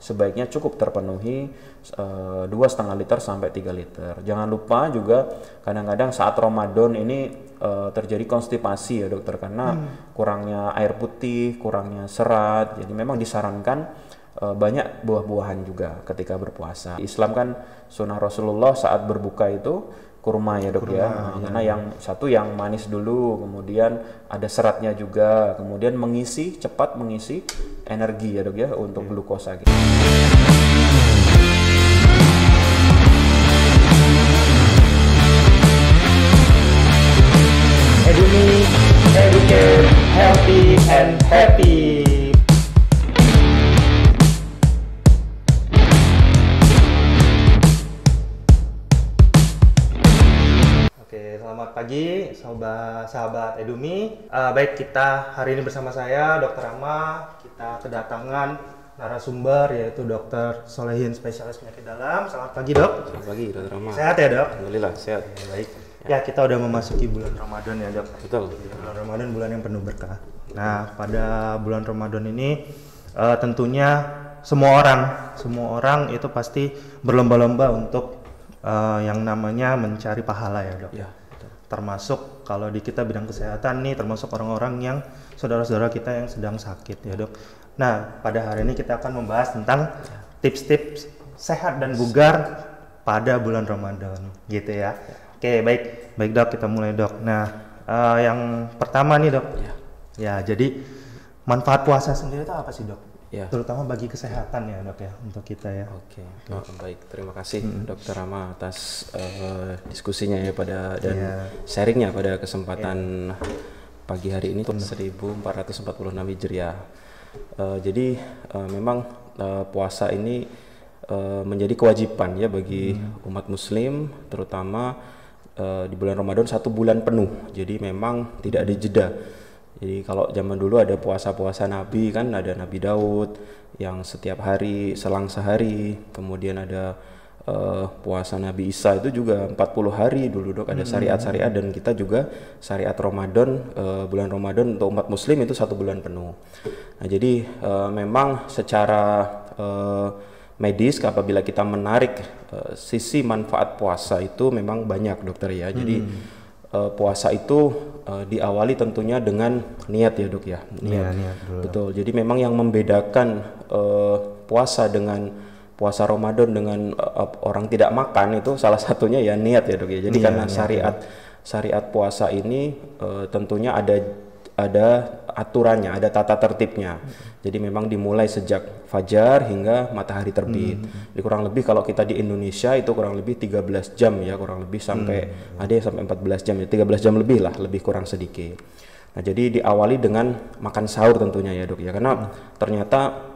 sebaiknya cukup terpenuhi 2,5 liter sampai 3 liter. Jangan lupa juga kadang-kadang saat Ramadan ini terjadi konstipasi ya dokter, karena kurangnya air putih, kurangnya serat. Jadi memang disarankan banyak buah-buahan juga ketika berpuasa. Islam kan sunnah Rasulullah saat berbuka itu kurma ya dok, ya. Karena yang satu yang manis dulu, kemudian ada seratnya juga, kemudian cepat mengisi energi ya dok ya untuk glukosa gitu. Edumi, educate, healthy and happy. Oke, selamat pagi sahabat Edumi. Baik, kita hari ini bersama saya Dr. Rama. Kita kedatangan narasumber yaitu Dr. Solehin, spesialis penyakit dalam. Selamat pagi dok. Selamat pagi Dr. Rama. Sehat ya dok? Alhamdulillah sehat. Baik. Ya, kita udah memasuki bulan Ramadan ya dok. Betul. Bulan Ramadan bulan yang penuh berkah. Nah, pada bulan Ramadan ini tentunya semua orang itu pasti berlomba-lomba untuk yang namanya mencari pahala ya dok. Ya, betul. Termasuk kalau di kita bidang kesehatan nih, termasuk orang-orang yang saudara-saudara kita yang sedang sakit ya dok. Nah, pada hari ini kita akan membahas tentang tips-tips sehat dan bugar pada bulan Ramadan gitu ya. Oke, baik dok, kita mulai dok. Nah, yang pertama nih dok, ya jadi manfaat puasa sendiri itu apa sih dok? Ya. Terutama bagi kesehatan ya dok ya, untuk kita ya. Oke. Baik, terima kasih Dr. Rama atas diskusinya ya dan sharingnya pada kesempatan pagi hari ini 1446 Hijriah. Jadi memang puasa ini menjadi kewajiban ya bagi umat muslim, terutama di bulan Ramadan 1 bulan penuh. Jadi memang tidak ada jeda. Jadi kalau zaman dulu ada puasa-puasa Nabi kan, ada Nabi Daud yang setiap hari selang sehari, kemudian ada puasa Nabi Isa itu juga 40 hari dulu dok, ada syariat-syariat, dan kita juga syariat Ramadan, bulan Ramadan untuk umat muslim itu 1 bulan penuh. Nah jadi memang secara medis apabila kita menarik sisi manfaat puasa itu memang banyak dokter ya. Jadi puasa itu diawali tentunya dengan niat ya dok ya. Niat dulu. Betul. Jadi memang yang membedakan puasa dengan puasa Ramadan dengan orang tidak makan itu salah satunya ya niat ya dok ya. Jadi karena syariat puasa ini tentunya ada aturannya, ada tata tertibnya. Jadi memang dimulai sejak fajar hingga matahari terbit. Jadi kurang lebih kalau kita di Indonesia itu kurang lebih 13 jam ya, kurang lebih sampai ada yang sampai 14 jam ya, 13 jam lebih lah, lebih kurang sedikit. Nah, jadi diawali dengan makan sahur tentunya ya, Dok ya. Karena ternyata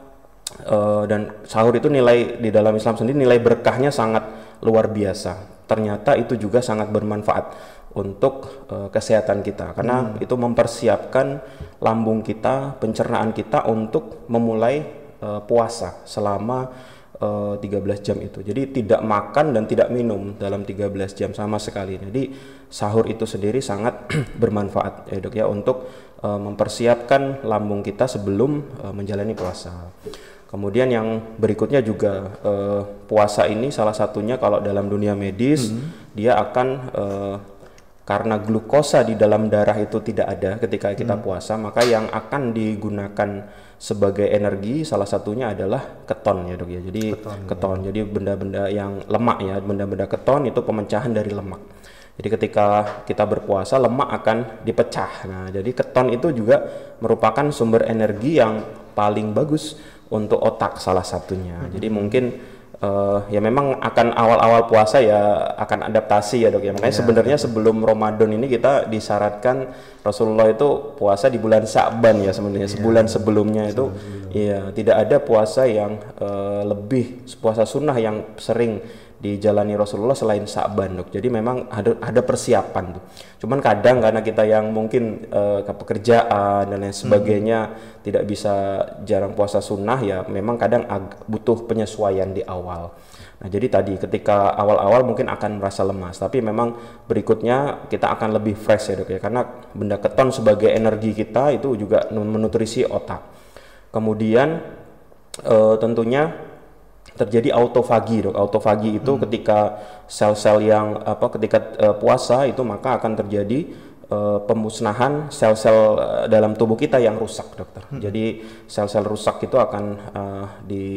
dan sahur itu nilai di dalam Islam sendiri nilai berkahnya sangat luar biasa. Ternyata itu juga sangat bermanfaat untuk kesehatan kita, karena itu mempersiapkan lambung kita, pencernaan kita untuk memulai puasa selama 13 jam itu. Jadi tidak makan dan tidak minum dalam 13 jam sama sekali. Jadi sahur itu sendiri sangat bermanfaat ya dok ya, untuk mempersiapkan lambung kita sebelum menjalani puasa. Kemudian yang berikutnya juga puasa ini salah satunya kalau dalam dunia medis dia akan karena glukosa di dalam darah itu tidak ada ketika kita puasa, maka yang akan digunakan sebagai energi salah satunya adalah keton ya dok ya. Jadi keton. Jadi benda-benda yang lemak ya, benda-benda keton itu pemecahan dari lemak. Jadi ketika kita berpuasa lemak akan dipecah. Nah, jadi keton itu juga merupakan sumber energi yang paling bagus untuk otak salah satunya. Jadi mungkin ya memang akan awal-awal puasa ya akan adaptasi ya dok ya. Makanya sebenarnya sebelum Ramadan ini kita disyaratkan Rasulullah itu puasa di bulan Sya'ban ya sebenarnya. Sebulan sebelumnya itu ya tidak ada puasa yang lebih puasa sunnah yang sering dijalani Rasulullah selain Sya'ban dok. Jadi memang ada persiapan tuh. Cuman kadang karena kita yang mungkin ke pekerjaan dan lain sebagainya tidak bisa jarang puasa sunnah ya, memang kadang butuh penyesuaian di awal. Nah jadi tadi ketika awal-awal mungkin akan merasa lemas, tapi memang berikutnya kita akan lebih fresh ya dok ya, karena benda keton sebagai energi kita itu juga menutrisi otak. Kemudian tentunya terjadi autofagi, Dok. Autofagi itu ketika sel-sel yang ketika puasa itu maka akan terjadi pemusnahan sel-sel dalam tubuh kita yang rusak, Dokter. Jadi sel-sel rusak itu akan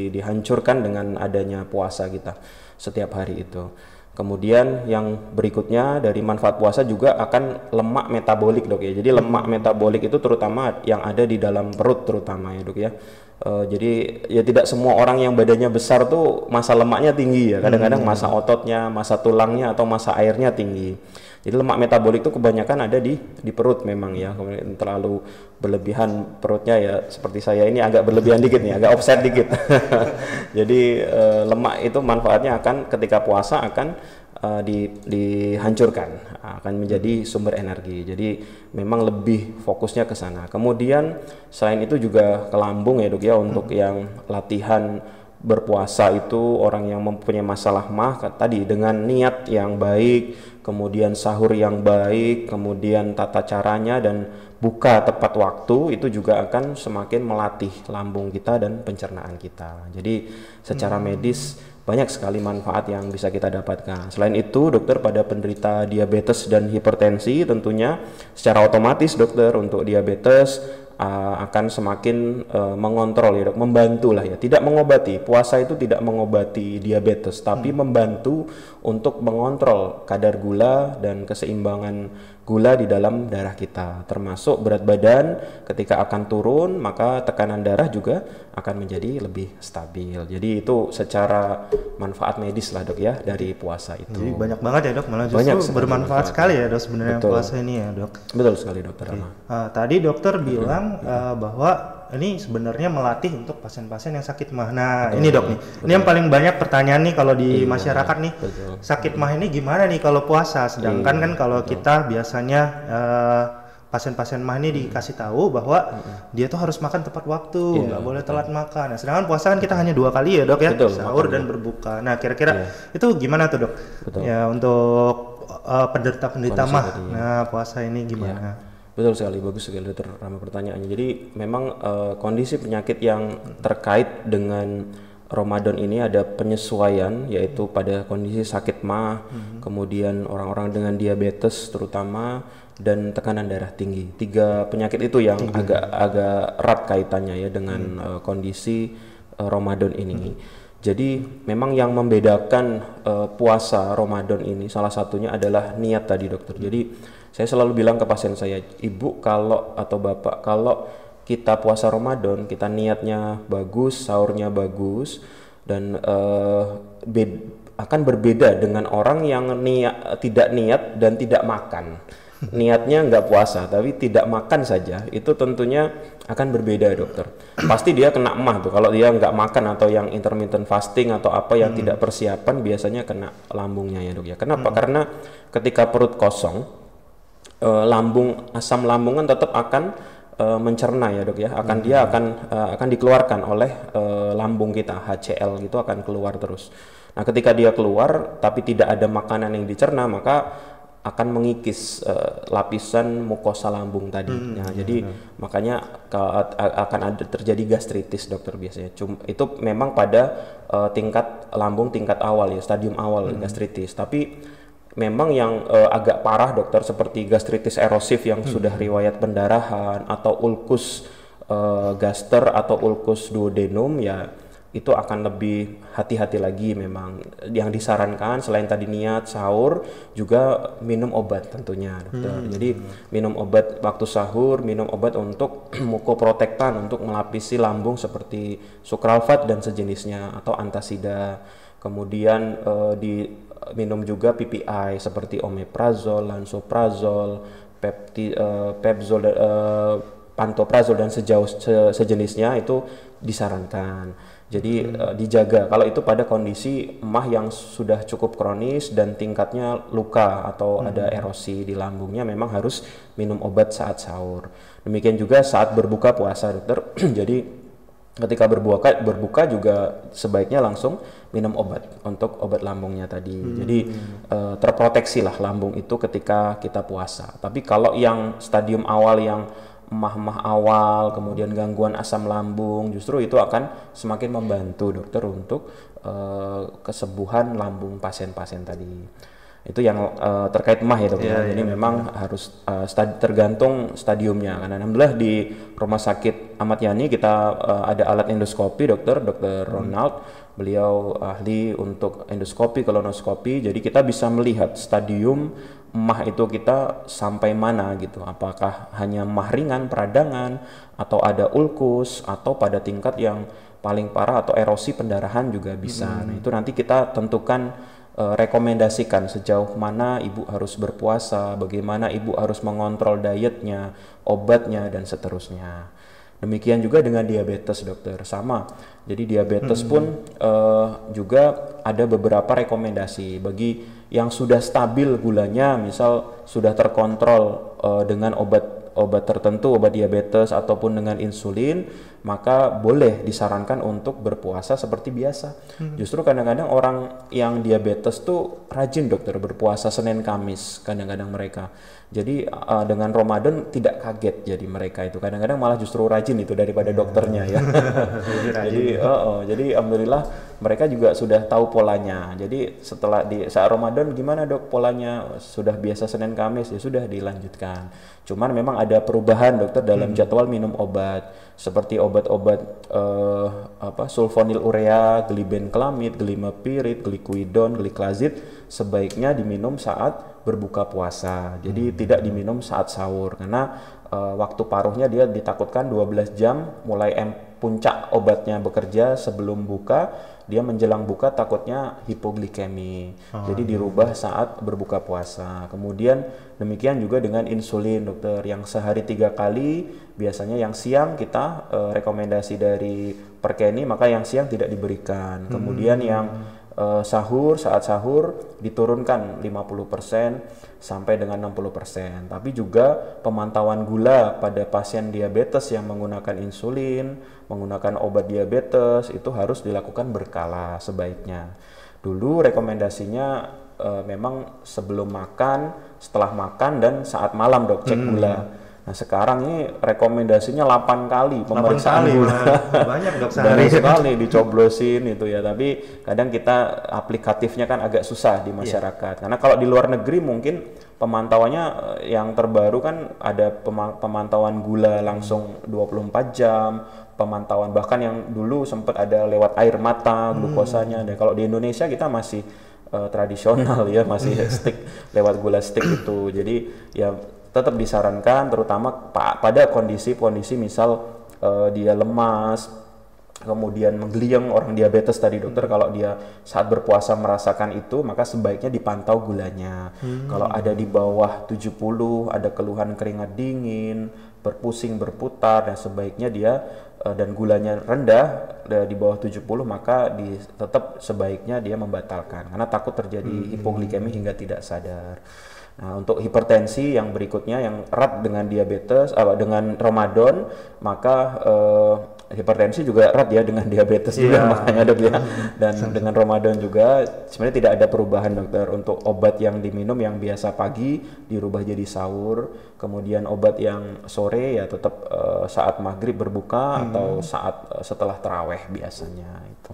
dihancurkan dengan adanya puasa kita setiap hari itu. Kemudian yang berikutnya dari manfaat puasa juga akan lemak metabolik, Dok ya. Jadi lemak metabolik itu terutama yang ada di dalam perut terutama ya, Dok ya. Jadi ya tidak semua orang yang badannya besar tuh massa lemaknya tinggi ya. Kadang-kadang massa ototnya, massa tulangnya atau massa airnya tinggi. Jadi lemak metabolik itu kebanyakan ada di perut memang ya. Kemudian terlalu berlebihan perutnya ya seperti saya ini agak berlebihan dikit nih, agak offset dikit. Jadi lemak itu manfaatnya akan ketika puasa akan dihancurkan, akan menjadi sumber energi. Jadi memang lebih fokusnya ke sana. Kemudian selain itu juga ke lambung ya, Dok ya, untuk yang latihan berpuasa itu orang yang mempunyai masalah mah tadi dengan niat yang baik, kemudian sahur yang baik, kemudian tata caranya dan buka tepat waktu itu juga akan semakin melatih lambung kita dan pencernaan kita. Jadi secara medis banyak sekali manfaat yang bisa kita dapatkan. Selain itu, Dokter, pada penderita diabetes dan hipertensi tentunya secara otomatis, Dokter, untuk diabetes akan semakin mengontrol ya, Dok, membantu lah ya, tidak mengobati. Puasa itu tidak mengobati diabetes, tapi membantu untuk mengontrol kadar gula dan keseimbangan gula di dalam darah kita, termasuk berat badan ketika akan turun, maka tekanan darah juga akan menjadi lebih stabil. Jadi itu secara manfaat medis lah, Dok ya, dari puasa itu. Jadi banyak banget ya, Dok, malah justru bermanfaat sekali ya, Dok, sebenarnya puasa ini ya, Dok. Betul sekali, Dokter. Tadi dokter bilang bahwa ini sebenarnya melatih untuk pasien-pasien yang sakit mah. Nah, ini Dok nih. Ini yang paling banyak pertanyaan nih kalau di masyarakat nih. Sakit mah ini gimana nih kalau puasa? Sedangkan kan kalau kita biasanya pasien-pasien mah ini dikasih tahu bahwa dia tuh harus makan tepat waktu, nggak boleh telat makan. Nah, sedangkan puasa kan kita hanya 2 kali ya, Dok ya, sahur dan berbuka. Nah, kira-kira itu gimana tuh, Dok? Ya untuk penderita-penderita mah. Nah, puasa ini gimana? Betul sekali, bagus sekali, Dokter Rama pertanyaannya. Jadi memang kondisi penyakit yang terkait dengan Ramadan ini ada penyesuaian, yaitu pada kondisi sakit mah, kemudian orang-orang dengan diabetes terutama, dan tekanan darah tinggi. 3 penyakit itu yang agak erat kaitannya ya dengan kondisi Ramadan ini. Jadi memang yang membedakan puasa Ramadan ini salah satunya adalah niat tadi, Dokter. Jadi saya selalu bilang ke pasien saya, Ibu atau Bapak, kalau kita puasa Ramadan, kita niatnya bagus, sahurnya bagus, dan akan berbeda dengan orang yang tidak niat dan tidak makan. Niatnya nggak puasa, tapi tidak makan saja, itu tentunya akan berbeda, Dokter. Pasti dia kena emah tuh, kalau dia nggak makan atau yang intermittent fasting atau apa yang tidak persiapan, biasanya kena lambungnya ya, Dok ya. Kenapa? Karena ketika perut kosong, asam lambung kan tetap akan mencerna ya, Dok ya, akan dikeluarkan oleh lambung kita, HCl gitu akan keluar terus. Nah, ketika dia keluar tapi tidak ada makanan yang dicerna, maka akan mengikis lapisan mukosa lambung tadi. Nah, jadi makanya akan ada terjadi gastritis, Dokter, biasanya. Itu memang pada tingkat lambung tingkat awal ya, stadium awal gastritis. Tapi memang yang agak parah, Dokter, seperti gastritis erosif yang sudah riwayat pendarahan atau ulkus gaster atau ulkus duodenum ya, itu akan lebih hati-hati lagi. Memang yang disarankan selain tadi niat sahur juga minum obat tentunya, Dokter. Jadi minum obat waktu sahur, minum obat untuk mukoprotektan untuk melapisi lambung seperti sukralfat dan sejenisnya atau antasida. Kemudian minum juga PPI seperti omeprazol, lansoprazol, pepzol, pantoprazol dan sejenisnya itu disarankan. Jadi dijaga kalau itu pada kondisi emah yang sudah cukup kronis dan tingkatnya luka atau ada erosi di lambungnya, memang harus minum obat saat sahur. Demikian juga saat berbuka puasa, Dokter. Jadi ketika berbuka juga sebaiknya langsung minum obat untuk obat lambungnya tadi. Jadi terproteksi lah lambung itu ketika kita puasa. Tapi kalau yang stadium awal yang emah-emah awal, kemudian gangguan asam lambung, justru itu akan semakin membantu dokter untuk kesembuhan lambung pasien-pasien tadi. Itu yang terkait emah ya dok. Jadi memang harus tergantung stadiumnya. Karena alhamdulillah di Rumah Sakit Ahmad Yani kita ada alat endoskopi dokter Ronald. Beliau ahli untuk endoskopi, kolonoskopi. Jadi kita bisa melihat stadium emah itu kita sampai mana gitu. Apakah hanya emah ringan, peradangan, atau ada ulkus, atau pada tingkat yang paling parah atau erosi pendarahan juga bisa. Nah itu nanti kita tentukan, rekomendasikan sejauh mana ibu harus berpuasa, bagaimana ibu harus mengontrol dietnya, obatnya, dan seterusnya. Demikian juga dengan diabetes dokter, sama. Jadi diabetes pun juga ada beberapa rekomendasi bagi yang sudah stabil gulanya, misal sudah terkontrol dengan obat tertentu, obat diabetes ataupun dengan insulin, maka boleh disarankan untuk berpuasa seperti biasa. Justru kadang-kadang orang yang diabetes tuh rajin dokter berpuasa Senin Kamis kadang-kadang mereka. Jadi dengan Ramadan tidak kaget, jadi mereka itu kadang-kadang malah justru rajin itu daripada dokternya ya. Jadi alhamdulillah mereka juga sudah tahu polanya. Jadi setelah di saat Ramadan gimana dok polanya, sudah biasa Senin Kamis, ya sudah dilanjutkan. Cuman memang ada perubahan dokter dalam jadwal minum obat, seperti obat-obat sulfonil urea, glibenclamid, glimepirid, glikuidon, gliklazid sebaiknya diminum saat berbuka puasa. Jadi tidak diminum saat sahur karena waktu paruhnya dia ditakutkan 12 jam mulai puncak obatnya bekerja sebelum buka, dia menjelang buka takutnya hipoglikemi. Jadi dirubah saat berbuka puasa. Kemudian demikian juga dengan insulin dokter, yang sehari 3 kali, biasanya yang siang kita rekomendasi dari Perkeni, maka yang siang tidak diberikan. Kemudian yang saat sahur diturunkan 50% sampai dengan 60%. Tapi juga pemantauan gula pada pasien diabetes yang menggunakan insulin, menggunakan obat diabetes itu harus dilakukan berkala sebaiknya. Dulu rekomendasinya memang sebelum makan, setelah makan, dan saat malam dok cek gula. Nah sekarang ini rekomendasinya 8 kali pemeriksaan gula. Banyak dok sehari. Banyak sekali dicoblosin itu ya, tapi kadang kita aplikatifnya kan agak susah di masyarakat. Karena kalau di luar negeri mungkin pemantauannya yang terbaru kan ada pemantauan gula langsung 24 jam, pemantauan bahkan yang dulu sempat ada lewat air mata glukosanya. Dan kalau di Indonesia kita masih tradisional ya, masih stick lewat gula stick itu. Jadi ya tetap disarankan terutama pada kondisi misal dia lemas, kemudian menggeliang, orang diabetes tadi dokter, kalau dia saat berpuasa merasakan itu maka sebaiknya dipantau gulanya. Kalau ada di bawah 70, ada keluhan keringat dingin, berpusing, berputar, dan sebaiknya dia dan gulanya rendah di bawah 70, maka tetap sebaiknya dia membatalkan karena takut terjadi hipoglikemi hingga tidak sadar. Nah, untuk hipertensi yang berikutnya yang erat dengan diabetes, dengan Ramadan, maka hipertensi juga erat ya dengan diabetes juga, makanya dok ya. Dan dengan Ramadan juga sebenarnya tidak ada perubahan dokter. Untuk obat yang diminum yang biasa pagi dirubah jadi sahur, kemudian obat yang sore ya tetap saat maghrib berbuka atau saat setelah taraweh biasanya. Itu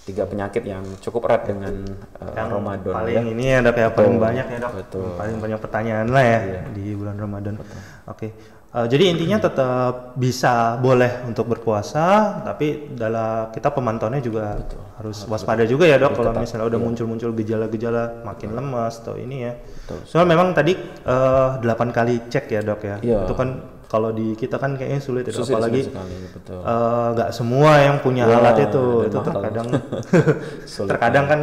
3 penyakit yang cukup erat dengan Ramadan. Paling ya. ini ya dok ya, paling banyak ya dok. Betul. Paling banyak pertanyaan lah ya di bulan Ramadan. Oke. Jadi intinya tetap boleh untuk berpuasa, tapi dalam kita pemantauannya juga harus waspada juga ya dok. Kalau misalnya udah muncul-muncul gejala-gejala makin lemas atau ini ya. Soalnya memang tadi 8 kali cek ya dok ya. Itu kan kalau di kita kan kayaknya sulit ya, apalagi nggak semua yang punya alat itu terkadang terkadang kan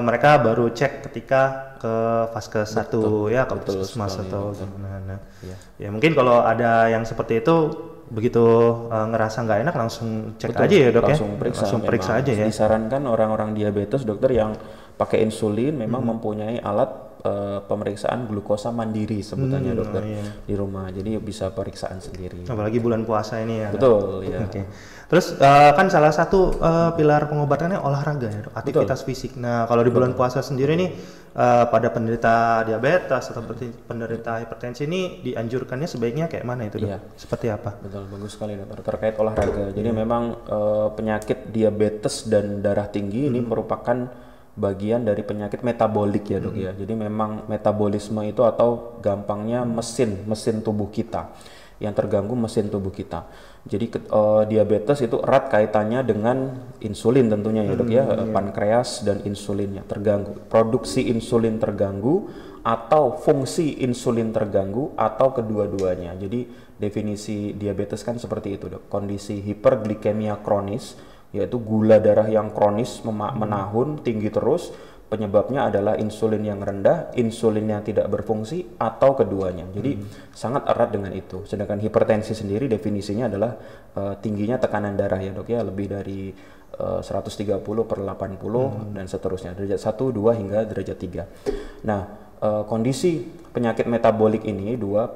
mereka baru cek ketika ke vaskes 1 ya, ke puskesmas atau gimana. Ya mungkin kalau ada yang seperti itu, begitu ngerasa nggak enak langsung cek aja ya dok, langsung periksa aja ya. Disarankan orang-orang diabetes dokter yang pakai insulin memang mempunyai alat pemeriksaan glukosa mandiri sebutannya dokter di rumah. Jadi bisa periksaan sendiri. Apalagi bulan puasa ini ya. Betul ya. Oke. Terus kan salah satu pilar pengobatannya olahraga ya, dok, aktivitas fisik. Nah kalau di bulan puasa sendiri nih pada penderita diabetes atau penderita hipertensi ini dianjurkannya sebaiknya kayak mana itu dok? Iya. Seperti apa? Betul, bagus sekali dokter terkait olahraga. Jadi memang penyakit diabetes dan darah tinggi ini merupakan bagian dari penyakit metabolik ya dok ya. Jadi memang metabolisme itu atau gampangnya mesin tubuh kita yang terganggu mesin tubuh kita. Jadi diabetes itu erat kaitannya dengan insulin tentunya ya dok ya, pankreas dan insulinnya terganggu, produksi insulin terganggu atau fungsi insulin terganggu atau kedua-duanya. Jadi definisi diabetes kan seperti itu dok, kondisi hiperglikemia kronis, yaitu gula darah yang kronis menahun tinggi terus. Penyebabnya adalah insulin yang rendah, insulin yang tidak berfungsi, atau keduanya. Jadi sangat erat dengan itu. Sedangkan hipertensi sendiri definisinya adalah tingginya tekanan darah ya dok ya, lebih dari 130/80 dan seterusnya, derajat 1, 2 hingga derajat 3. Nah, kondisi penyakit metabolik ini dua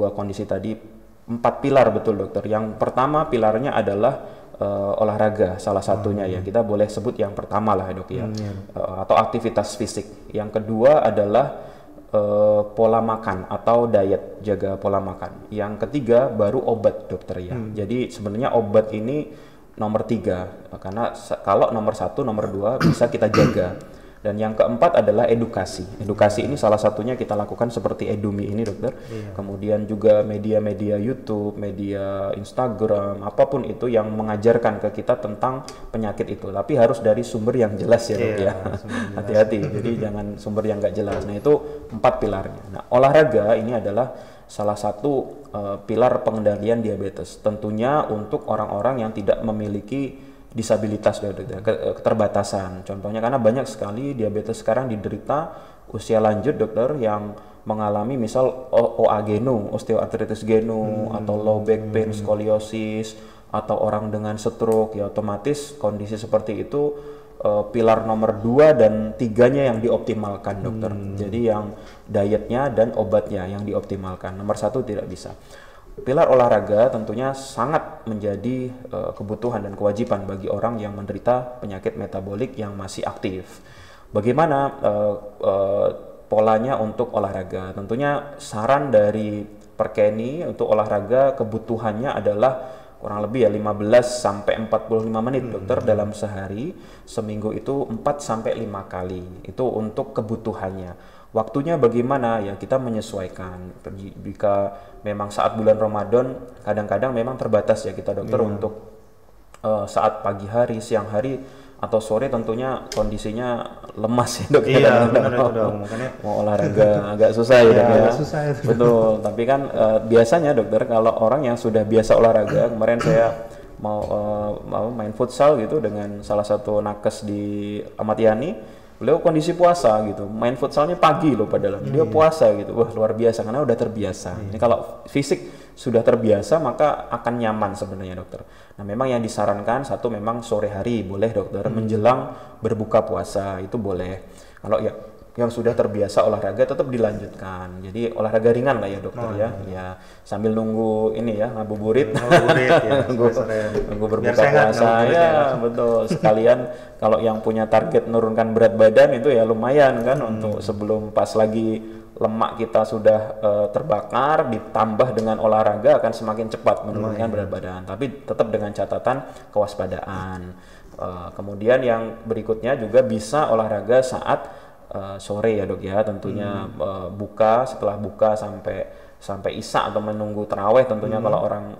kondisi tadi, 4 pilar betul dokter. Yang pertama pilarnya adalah olahraga, salah satunya ya, kita boleh sebut yang pertama lah dok ya, atau aktivitas fisik. Yang kedua adalah pola makan atau diet, jaga pola makan. Yang ketiga baru obat dokter ya. Jadi sebenarnya obat ini nomor 3, karena kalau nomor 1, nomor 2 bisa kita jaga. Dan yang keempat adalah edukasi. Edukasi ini salah satunya kita lakukan seperti Edumi ini dokter. Kemudian juga media-media YouTube, media Instagram, apapun itu yang mengajarkan ke kita tentang penyakit itu. Tapi harus dari sumber yang jelas ya dok ya. Hati-hati, jadi jangan sumber yang nggak jelas. Nah itu 4 pilarnya. Nah olahraga ini adalah salah satu pilar pengendalian diabetes. Tentunya untuk orang-orang yang tidak memiliki disabilitas, keterbatasan. Contohnya karena banyak sekali diabetes sekarang diderita usia lanjut dokter yang mengalami misal OA genu, osteoartritis genu, atau low back pain, skoliosis, atau orang dengan stroke, ya otomatis kondisi seperti itu pilar nomor 2 dan 3-nya yang dioptimalkan dokter. Jadi yang dietnya dan obatnya yang dioptimalkan. Nomor 1 tidak bisa. Pilar olahraga tentunya sangat menjadi kebutuhan dan kewajiban bagi orang yang menderita penyakit metabolik yang masih aktif. Bagaimana polanya untuk olahraga? Tentunya saran dari Perkeni untuk olahraga kebutuhannya adalah kurang lebih ya 15 sampai 45 menit dokter dalam sehari. Seminggu itu 4 sampai 5 kali. Itu untuk kebutuhannya. Waktunya bagaimana ya, kita menyesuaikan. Jika memang saat bulan Ramadan kadang-kadang memang terbatas ya kita dokter untuk saat pagi hari, siang hari atau sore tentunya kondisinya lemas ya dok. Makanya mau olahraga agak susah ya dok ya. Susah itu. Betul, tapi kan biasanya dokter kalau orang yang sudah biasa olahraga, kemarin saya mau main futsal gitu dengan salah satu nakes di Ahmad Yani. Beliau kondisi puasa gitu, main futsalnya pagi loh padahal dia puasa gitu. Wah luar biasa karena udah terbiasa. Ini kalau fisik sudah terbiasa maka akan nyaman sebenarnya dokter. Nah memang yang disarankan satu memang sore hari boleh dokter, menjelang berbuka puasa itu boleh. Kalau ya yang sudah terbiasa olahraga tetap dilanjutkan. Jadi olahraga ringan lah ya dokter ya sambil nunggu ini ya ngabuburit, nunggu berbuka puasa ya betul. Sekalian kalau yang punya target menurunkan berat badan itu ya lumayan kan untuk sebelum pas lagi lemak kita sudah terbakar ditambah dengan olahraga akan semakin cepat menurunkan berat badan. Tapi tetap dengan catatan kewaspadaan. Kemudian yang berikutnya juga bisa olahraga saat sore ya dok ya, tentunya setelah buka sampai isya atau menunggu taraweh tentunya. Kalau orang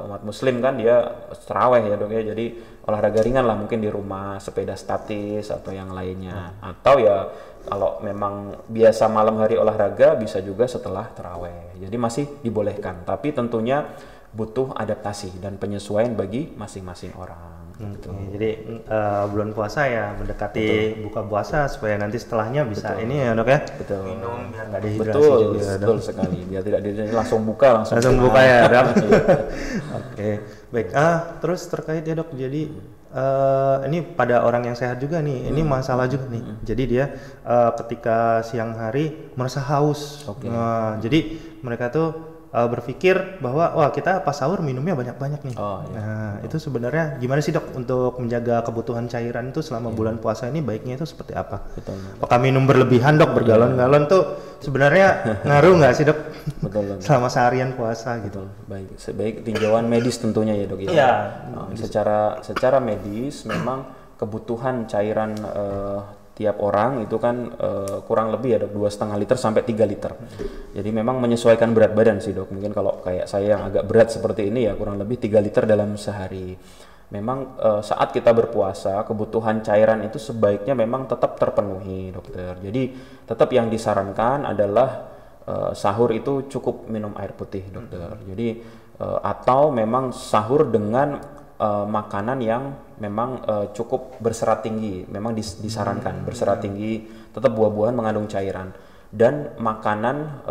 umat muslim kan dia taraweh ya dok ya, jadi olahraga ringan lah mungkin di rumah, sepeda statis atau yang lainnya. Atau ya kalau memang biasa malam hari olahraga bisa juga setelah taraweh, jadi masih dibolehkan, tapi tentunya butuh adaptasi dan penyesuaian bagi masing-masing orang. Jadi bulan puasa ya mendekati buka puasa supaya nanti setelahnya bisa ini ya dok ya, minum biar nggak dehidrasi juga. Betul sekali, biar tidak dehidrasi langsung buka langsung buka ya dok. Oke, baik. Terus terkait ya dok, jadi ini pada orang yang sehat juga nih, ini masalah juga nih. Jadi dia ketika siang hari merasa haus. Nah, jadi mereka tuh berpikir bahwa wah kita pas sahur minumnya banyak-banyak nih. Nah, itu sebenarnya gimana sih dok untuk menjaga kebutuhan cairan itu selama bulan puasa ini baiknya itu seperti apa? Apakah minum berlebihan dok, bergalon-galon tuh sebenarnya ngaruh nggak sih dok? Selama seharian puasa gitu. Baik, sebaik tinjauan medis tentunya ya dok ya. Iya. Secara medis memang kebutuhan cairan tiap orang itu kan kurang lebih ya dok 2,5 liter sampai 3 liter. Jadi memang menyesuaikan berat badan sih dok. Mungkin kalau kayak saya yang agak berat seperti ini ya kurang lebih 3 liter dalam sehari. Memang saat kita berpuasa kebutuhan cairan itu sebaiknya memang tetap terpenuhi dokter. Jadi tetap yang disarankan adalah sahur itu cukup minum air putih dokter. Jadi atau memang sahur dengan makanan yang memang cukup berserat tinggi, memang disarankan berserat tinggi, tetap buah-buahan mengandung cairan dan makanan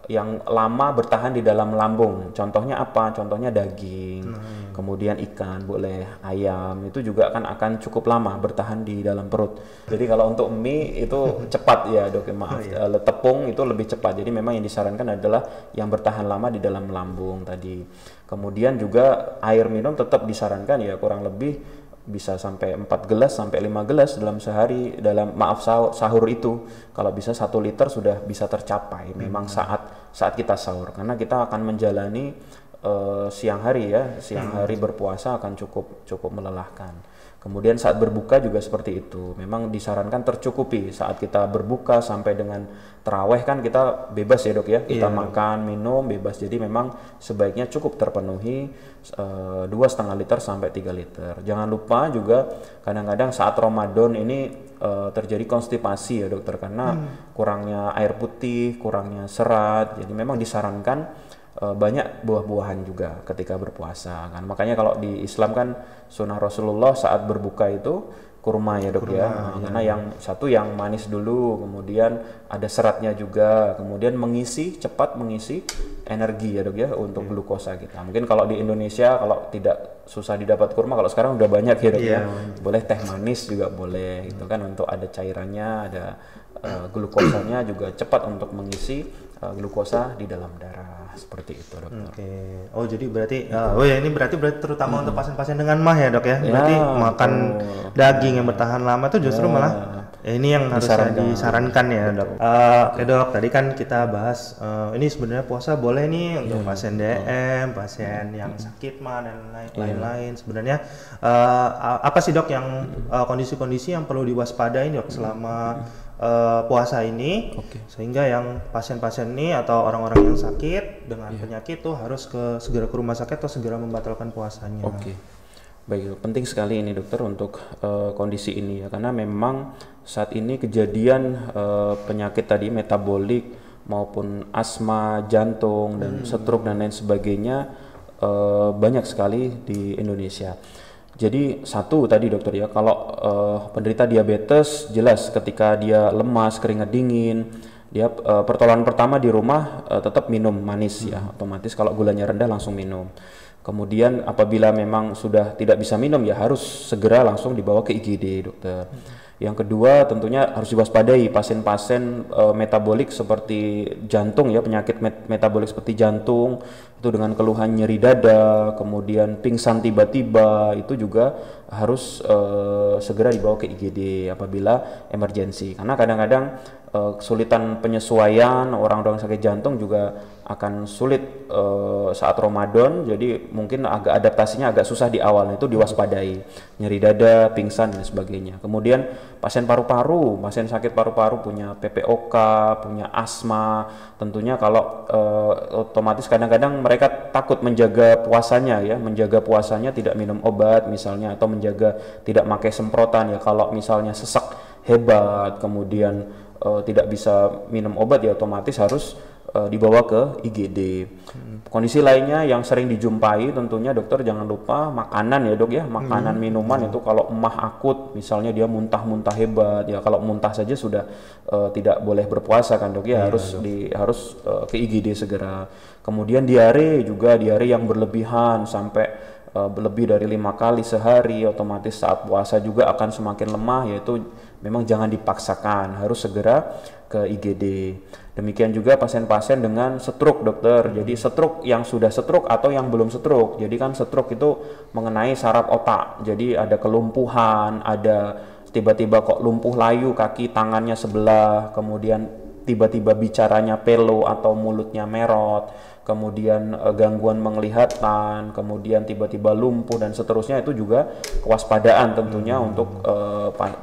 yang lama bertahan di dalam lambung. Contohnya apa? Contohnya daging, kemudian ikan, boleh ayam, itu juga akan cukup lama bertahan di dalam perut. Jadi kalau untuk mie itu cepat ya dok, maaf, tepung itu lebih cepat. Jadi memang yang disarankan adalah yang bertahan lama di dalam lambung tadi. Kemudian juga air minum tetap disarankan ya kurang lebih bisa sampai 4 gelas sampai 5 gelas dalam sehari, dalam sahur itu kalau bisa 1 liter sudah bisa tercapai memang saat kita sahur, karena kita akan menjalani siang hari berpuasa akan cukup melelahkan. Kemudian saat berbuka juga seperti itu, memang disarankan tercukupi. Saat kita berbuka sampai dengan taraweh kan kita bebas ya dok ya, kita makan, minum bebas. Jadi memang sebaiknya cukup terpenuhi 2,5 liter sampai 3 liter. Jangan lupa juga kadang-kadang saat Ramadan ini terjadi konstipasi ya dokter, karena kurangnya air putih, kurangnya serat. Jadi memang disarankan banyak buah-buahan juga ketika berpuasa kan. Makanya kalau di Islam kan sunnah Rasulullah saat berbuka itu kurma ya dok ya. Karena yang satu yang manis dulu, kemudian ada seratnya juga, kemudian cepat mengisi energi ya dok ya untuk glukosa kita. Mungkin kalau di Indonesia kalau tidak susah didapat kurma, kalau sekarang udah banyak ya dok ya. Boleh teh manis juga boleh itu kan, untuk ada cairannya, ada glukosanya juga cepat untuk mengisi glukosa di dalam darah, seperti itu dokter. Oh jadi berarti ini berarti terutama untuk pasien-pasien dengan MAH ya dok ya. Berarti makan daging yang bertahan lama itu justru malah ini yang harus disarankan ya dok. Dok, tadi kan kita bahas ini sebenarnya puasa boleh nih untuk pasien DM, pasien yang sakit mah dan lain-lain. Sebenarnya apa sih dok yang kondisi-kondisi yang perlu diwaspadai dok selama puasa ini, sehingga yang pasien-pasien ini atau orang-orang yang sakit dengan penyakit tuh harus segera ke rumah sakit atau segera membatalkan puasanya. Baik, penting sekali ini dokter untuk kondisi ini ya, karena memang saat ini kejadian penyakit tadi metabolik maupun asma, jantung dan stroke dan lain sebagainya banyak sekali di Indonesia. Jadi satu tadi dokter ya, kalau penderita diabetes jelas ketika dia lemas, keringat dingin, dia pertolongan pertama di rumah tetap minum manis ya, otomatis kalau gulanya rendah langsung minum. Kemudian apabila memang sudah tidak bisa minum ya harus segera langsung dibawa ke IGD dokter. Yang kedua tentunya harus diwaspadai pasien-pasien metabolik seperti jantung ya, penyakit metabolik seperti jantung itu dengan keluhan nyeri dada, kemudian pingsan tiba-tiba, itu juga harus segera dibawa ke IGD apabila emergensi. Karena kadang-kadang kesulitan penyesuaian orang-orang sakit jantung juga akan sulit saat Ramadan, jadi mungkin adaptasinya agak susah di awal, itu diwaspadai, nyeri dada, pingsan dan sebagainya. Kemudian pasien paru-paru, pasien sakit paru-paru punya PPOK, punya asma, tentunya kalau otomatis kadang-kadang mereka takut menjaga puasanya tidak minum obat misalnya, atau menjaga tidak pakai semprotan ya, kalau misalnya sesak hebat kemudian tidak bisa minum obat ya otomatis harus dibawa ke IGD. Kondisi lainnya yang sering dijumpai tentunya dokter jangan lupa makanan ya dok ya, makanan minuman itu kalau emah akut misalnya dia muntah-muntah hebat ya, kalau muntah saja sudah tidak boleh berpuasa kan dok ya, harus ke IGD segera. Kemudian diare yang berlebihan sampai lebih dari 5 kali sehari, otomatis saat puasa juga akan semakin lemah, yaitu memang jangan dipaksakan, harus segera ke IGD. Demikian juga pasien-pasien dengan stroke dokter, jadi stroke yang sudah stroke atau yang belum stroke. Jadi kan stroke itu mengenai saraf otak, jadi ada kelumpuhan, ada tiba-tiba kok lumpuh layu kaki tangannya sebelah, kemudian tiba-tiba bicaranya pelo atau mulutnya merot, kemudian gangguan penglihatan, kemudian tiba-tiba lumpuh dan seterusnya. Itu juga kewaspadaan tentunya untuk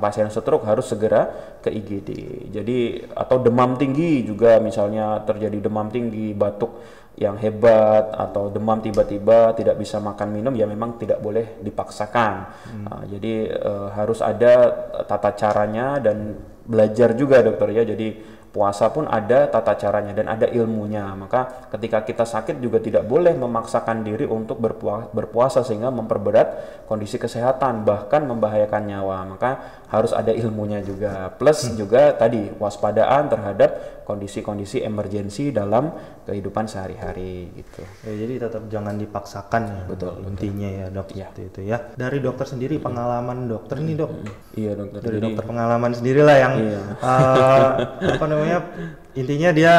pasien stroke harus segera ke IGD. Jadi atau demam tinggi juga, misalnya terjadi demam tinggi, batuk yang hebat atau demam tiba-tiba tidak bisa makan minum, ya memang tidak boleh dipaksakan. Jadi harus ada tata caranya dan belajar juga dokter ya. Jadi puasa pun ada tata caranya dan ada ilmunya. Maka ketika kita sakit juga tidak boleh memaksakan diri untuk berpuasa sehingga memperberat kondisi kesehatan, bahkan membahayakan nyawa. Maka harus ada ilmunya juga. Plus juga tadi waspadaan terhadap kondisi-kondisi emergensi dalam kehidupan sehari-hari gitu. Ya, jadi tetap jangan dipaksakan ya. Betul, intinya ya dok. Ya. Itu ya. Dari dokter sendiri, pengalaman dokter nih dok. Iya dokter. Dari dokter pengalaman sendiri lah yang apa namanya, intinya dia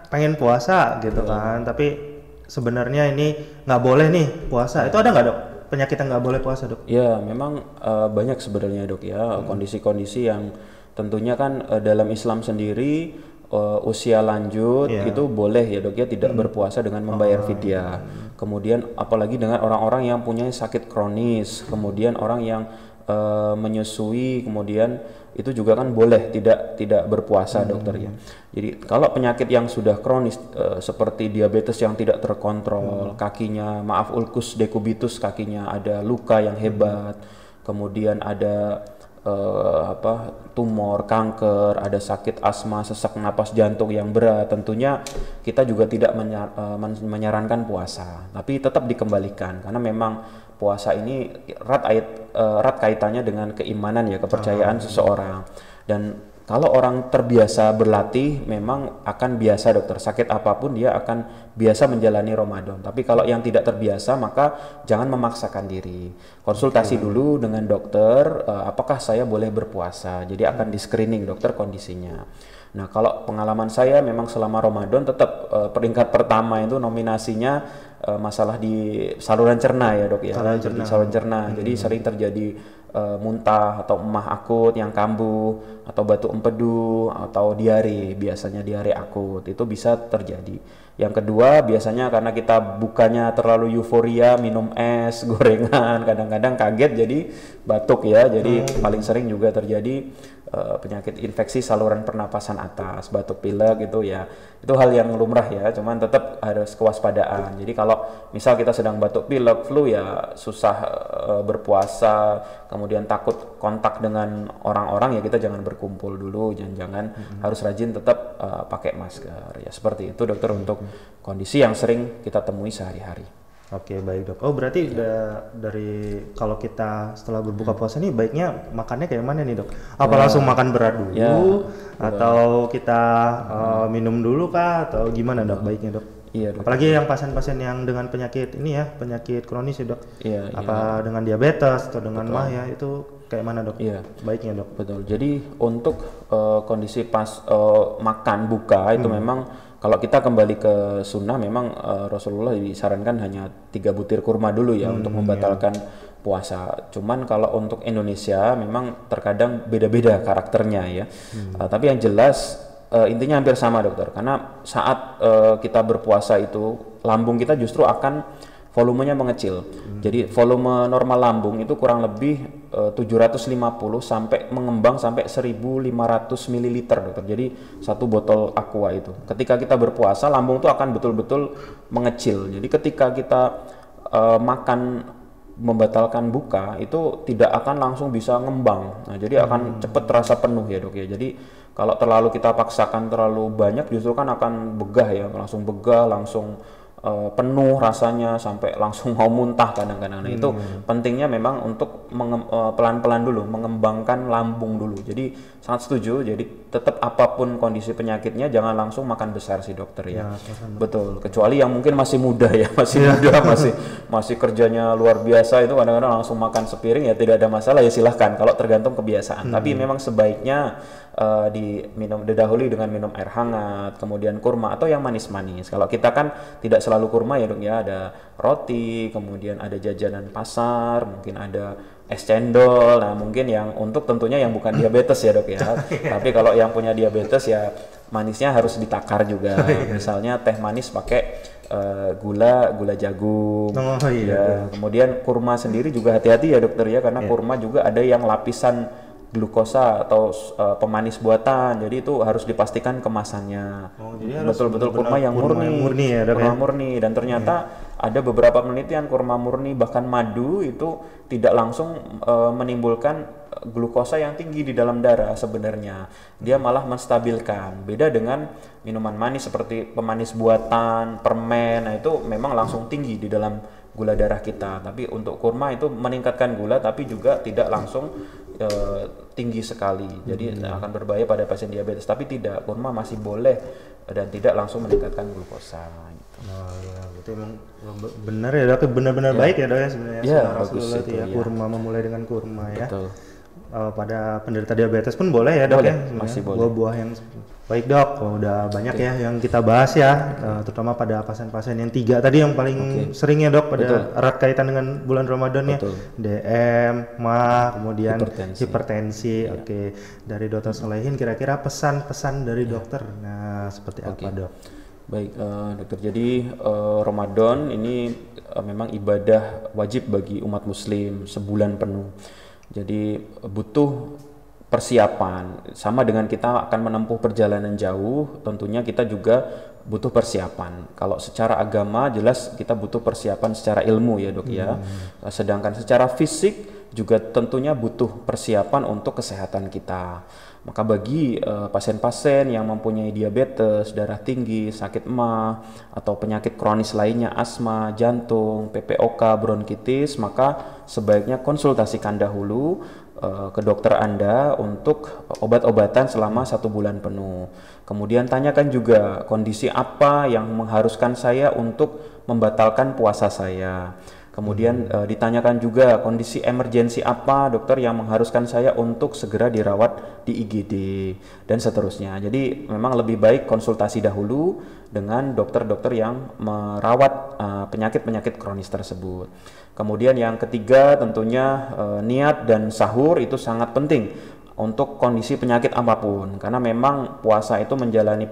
pengen puasa gitu kan, tapi sebenarnya ini nggak boleh nih puasa. Itu ada nggak dok penyakit yang nggak boleh puasa dok? Ya memang banyak sebenarnya dok ya, kondisi-kondisi yang tentunya kan dalam Islam sendiri usia lanjut itu boleh ya dok ya tidak berpuasa dengan membayar fidyah. Kemudian apalagi dengan orang-orang yang punya sakit kronis, kemudian orang yang menyusui, kemudian itu juga kan boleh tidak berpuasa dokter ya. Jadi kalau penyakit yang sudah kronis seperti diabetes yang tidak terkontrol, kakinya ulcus decubitus, kakinya ada luka yang hebat, kemudian ada tumor, kanker, ada sakit asma, sesak napas jantung yang berat, tentunya kita juga tidak menyarankan puasa, tapi tetap dikembalikan karena memang puasa ini erat kaitannya dengan keimanan ya, kepercayaan seseorang. Dan kalau orang terbiasa berlatih, memang akan biasa dokter, sakit apapun dia akan biasa menjalani Ramadan. Tapi kalau yang tidak terbiasa, maka jangan memaksakan diri. Konsultasi dulu dengan dokter, apakah saya boleh berpuasa. Jadi akan di screening dokter kondisinya. Nah kalau pengalaman saya memang selama Ramadan tetap peringkat pertama itu nominasinya masalah di saluran cerna ya dok ya. Saluran cerna. Jadi sering terjadi muntah atau emah akut yang kambuh, atau batuk empedu, atau diare, biasanya diare akut itu bisa terjadi. Yang kedua biasanya karena kita bukannya terlalu euforia, minum es, gorengan, kadang-kadang kaget jadi batuk ya. Jadi paling sering juga terjadi penyakit infeksi saluran pernapasan atas, batuk pilek itu ya. Itu hal yang lumrah ya, cuman tetap harus kewaspadaan. Jadi kalau misal kita sedang batuk pilek, flu ya susah berpuasa, kemudian takut kontak dengan orang-orang ya kita jangan berkumpul dulu, jangan harus rajin tetap pakai masker ya. Seperti itu dokter untuk kondisi yang sering kita temui sehari-hari. Oke baik dok. Oh berarti dari kalau kita setelah berbuka puasa nih baiknya makannya kayak mana nih dok? Apa langsung makan berat dulu atau kita minum dulu kah atau gimana dok baiknya dok? Iya dok. Apalagi yang pasien-pasien yang dengan penyakit ini ya, penyakit kronis ya dok. Iya. Apa dengan diabetes atau dengan mah ya, itu kayak mana dok? Iya. Baiknya dok. Betul. Jadi untuk kondisi pas makan buka itu memang kalau kita kembali ke sunnah, memang Rasulullah disarankan hanya 3 butir kurma dulu ya untuk membatalkan puasa. Cuman kalau untuk Indonesia memang terkadang beda-beda karakternya ya. Tapi yang jelas intinya hampir sama dokter. Karena saat kita berpuasa itu lambung kita justru akan volumenya mengecil. Jadi volume normal lambung itu kurang lebih 750 sampai mengembang sampai 1500 ml dokter. Jadi satu botol aqua itu. Ketika kita berpuasa lambung itu akan betul-betul mengecil. Jadi ketika kita makan membatalkan buka itu tidak akan langsung bisa ngembang. Nah, jadi akan cepat terasa penuh ya dok ya. Jadi kalau terlalu kita paksakan terlalu banyak justru kan akan begah ya, langsung begah, langsung penuh rasanya sampai langsung mau muntah kadang-kadang. Nah, itu pentingnya memang untuk pelan-pelan dulu mengembangkan lambung dulu. Jadi sangat setuju. Jadi tetap apapun kondisi penyakitnya jangan langsung makan besar sih dokter ya. Betul. Kecuali yang mungkin masih muda ya, masih muda, masih kerjanya luar biasa, itu kadang-kadang langsung makan sepiring ya tidak ada masalah ya, silahkan kalau tergantung kebiasaan. Tapi memang sebaiknya didahului dengan minum air hangat, kemudian kurma atau yang manis-manis. Kalau kita kan tidak selalu kurma ya dok ya, ada roti, kemudian ada jajanan pasar, mungkin ada es cendol. Nah mungkin yang untuk tentunya yang bukan diabetes ya dok ya. Tapi kalau yang punya diabetes ya manisnya harus ditakar juga. Misalnya teh manis pakai gula jagung. Ya. Kemudian kurma sendiri juga hati-hati ya dokter ya, karena kurma juga ada yang lapisan glukosa atau pemanis buatan, jadi itu harus dipastikan kemasannya betul-betul kurma yang murni ya, dok, kurma murni. Dan ternyata ada beberapa penelitian kurma murni bahkan madu itu tidak langsung menimbulkan glukosa yang tinggi di dalam darah. Sebenarnya dia malah menstabilkan. Beda dengan minuman manis seperti pemanis buatan, permen, nah itu memang langsung tinggi di dalam gula darah kita. Tapi untuk kurma itu meningkatkan gula tapi juga tidak langsung tinggi sekali, jadi akan berbahaya pada pasien diabetes. Tapi tidak, kurma masih boleh dan tidak langsung meningkatkan glukosa gitu. Ya, itu emang benar ya dok, benar-benar baik ya dok ya sebenarnya. Ya, bagus itu ya. Kurma memulai dengan kurma ya. Betul. Pada penderita diabetes pun boleh ya dok, boleh, ya, masih boleh. Buah-buah yang baik dok. Udah banyak ya yang kita bahas ya, terutama pada pasien-pasien yang 3 tadi yang paling sering ya dok, pada erat kaitan dengan bulan Ramadan ya. DM, MA, kemudian hipertensi. Oke. Dari Dr. Solehin kira-kira pesan-pesan dari dokter, nah seperti apa dok? Baik dokter, jadi Ramadan ini memang ibadah wajib bagi umat muslim sebulan penuh. Jadi butuh persiapan, sama dengan kita akan menempuh perjalanan jauh, tentunya kita juga butuh persiapan. Kalau secara agama jelas kita butuh persiapan secara ilmu ya dok ya. Sedangkan secara fisik juga tentunya butuh persiapan untuk kesehatan kita. Maka bagi pasien-pasien yang mempunyai diabetes, darah tinggi, sakit MA, atau penyakit kronis lainnya, asma, jantung, PPOK, bronkitis, maka sebaiknya konsultasikan dahulu ke dokter Anda untuk obat-obatan selama 1 bulan penuh. Kemudian tanyakan juga kondisi apa yang mengharuskan saya untuk membatalkan puasa saya. Kemudian ditanyakan juga kondisi emergensi apa dokter yang mengharuskan saya untuk segera dirawat di IGD dan seterusnya. Jadi memang lebih baik konsultasi dahulu dengan dokter-dokter yang merawat penyakit-penyakit kronis tersebut. Kemudian yang ketiga tentunya niat dan sahur itu sangat penting untuk kondisi penyakit apapun, karena memang puasa itu menjalani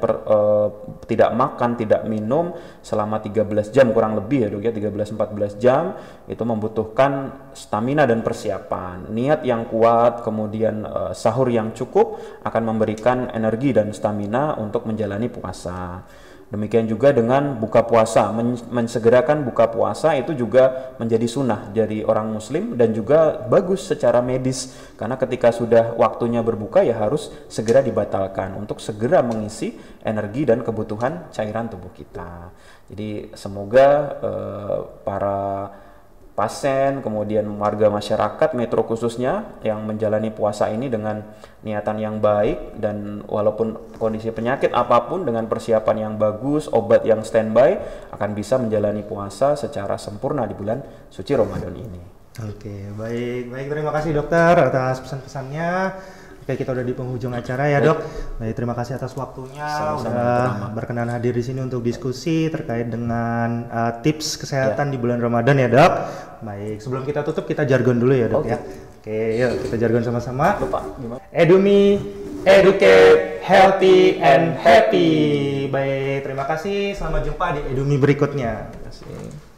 tidak makan, tidak minum selama 13 jam kurang lebih ya dok ya, 13-14 jam itu membutuhkan stamina dan persiapan. Niat yang kuat, kemudian sahur yang cukup akan memberikan energi dan stamina untuk menjalani puasa. Demikian juga dengan buka puasa, mensegerakan buka puasa itu juga menjadi sunnah dari orang muslim dan juga bagus secara medis, karena ketika sudah waktunya berbuka ya harus segera dibatalkan untuk segera mengisi energi dan kebutuhan cairan tubuh kita. Jadi semoga para pasien, kemudian warga masyarakat Metro khususnya yang menjalani puasa ini dengan niatan yang baik, dan walaupun kondisi penyakit apapun dengan persiapan yang bagus, obat yang standby, akan bisa menjalani puasa secara sempurna di bulan suci Ramadan ini. Oke, baik terima kasih dokter atas pesan-pesannya. Oke, kita udah di penghujung acara ya dok. Baik, terima kasih atas waktunya. Udah berkenan hadir di sini untuk diskusi terkait dengan tips kesehatan di bulan Ramadan ya dok. Baik, sebelum kita tutup kita jargon dulu ya dok ya. Oke, yuk kita jargon sama-sama. Edumi, educate, healthy and happy. Baik, terima kasih. Selamat jumpa di Edumi berikutnya. Terima kasih.